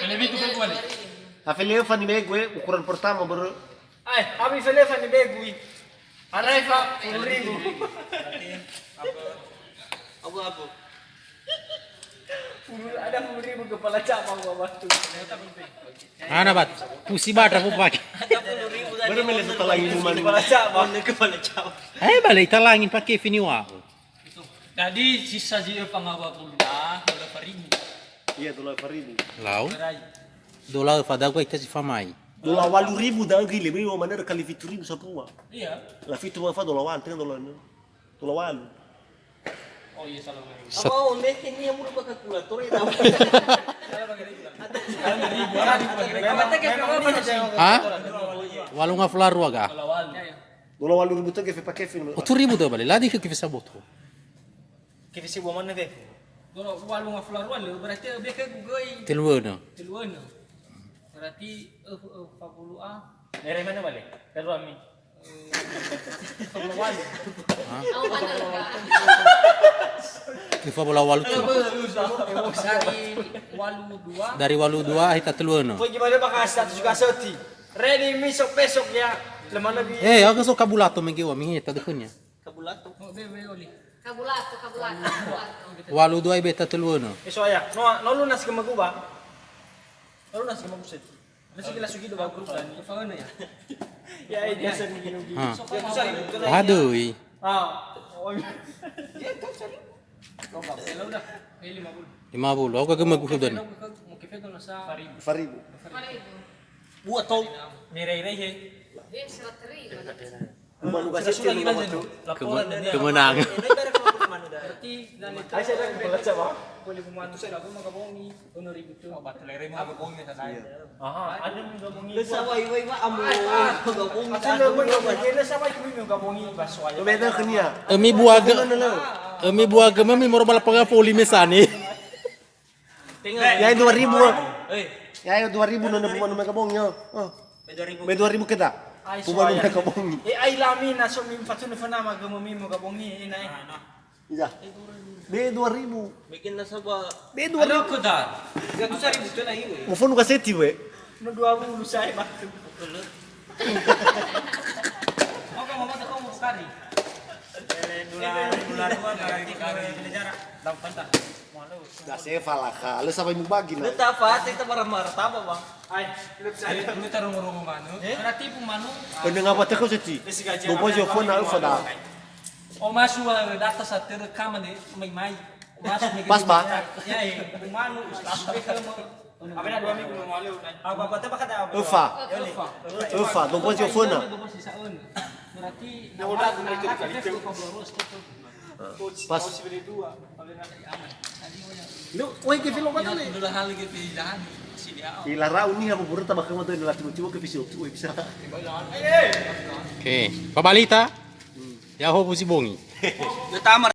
Lebih tu berbual. Afelefa ni begue ukuran pertama baru. Ay, kami Felefa ni Begui. Areva 10.000. Abu-abu. Ada 10.000 kepala cabang bawah tu. Ana bat, pusi bata po pakai. Baru mele setelah inuman. Kepala cabang. Kepala cabang. Balay talangin pakai finiwa. Jadi sisa dia pangawa pula, kalau paribu. Iya dolar 1.000. Lau. Dolar fada ko ita si famai. Dolar 8.000 dah gile beri o maneira kali 7.000 sapua. Iya. La fitu fa dolar 1 tengah dolar ni. Dolar 8. Oh iya salah. Apa onde ini yang mulu kalkulator itu. Ha? Walu nga flar ruaga. Dolar 8.000 tengah fa pakai fin. O 8.000 do balay, ladi ka kifisa boto. Kita si buah mana deh? Kalau walu nga flar walu berarti dia ke gugoi Tilwono. tiluan. Berarti fabulu Dari mana balik? Dari Rami. fabulu walu. Ako pa talaga. Kifa bola walu tu. Dari walu 2 Dari walu 2 hita tilwono. Pwede gimana baka status juga soti. Ready misok besok ya. Lemah lebih. Ako so kabulato mengiwa mingita dekunya. Kabulato. Oh bebe oli. Kabulato. Walu 2 beta tilwono. Eso ya. No lunas ke maguba. No lunas ke maguset. Nasi kila sugi do bagus kan. Fauna ya. Ya dia sering gini. Ha. Ya tu sari. Aduh. Ah. Hello dah. 50. 50. Ako kagamagudan. Mau kifedo na sa paribu. 4.000. Buat tau. Mirai-rai he. Yes, ratri. Umanu kasi Sudah tino gila naman dyan. to. Laporan na niya. Kemenangan. Berarti ganito. Ay siya kepala cabang. Boleh pumano sila kung magabongi. Ono ribu tu. Batalere mo magabongi na sa tayo. Aha. Ano mo gabongi? Lesaway-way ba amo. Magabongi At ano mo gabongi? Kailan sa may kuming gabongi baswaya. Tumeda kanya. Emi buaga mami morbal panga foli mesani. Ya 2.000. Eh, Ya 2.000 na bumanu megabong nyo. Oh. May 2.000 kita. Bumanu megabong. Ay lami na so mim fatun fa na magamumi mo gabongi inay. Iya. Be 2.000. bikin na sa ba. Be Ano 2.000. ko da? Gato sa ribu to na iwe. Mufunu kasi we. No 20 sa iba. Oka mamata ko mo kari. Nular berarti kari jarak. Lampan ta. Malo. Da se fala ka. Alas sabay mo bagi na. Tapat ito para martaba ba? Ay, lip sa Ay, kami tarong rungo mano. Berarti pumano. Pwede nga ba ko sa ti? Bubo jo phone na ufada. O masu data sa terekam ni may. Masu ni. Pas ba? Ya, pumano ustaz ka mo. Abi na 2 minggu mo malo. Ang babata ba kada? Ufa. Ufa, bubo jo phone na. Berarti Nawala ko na ito dikali. Pas. Lu, wait, ke filo ka Ina tali. dulu hal gitu jalan si dia. Ilara uni ha buburo tabak mo to na tibo ke fisio tu bisa. Okay. Pabalita. Ya ho pusi bongi. Tama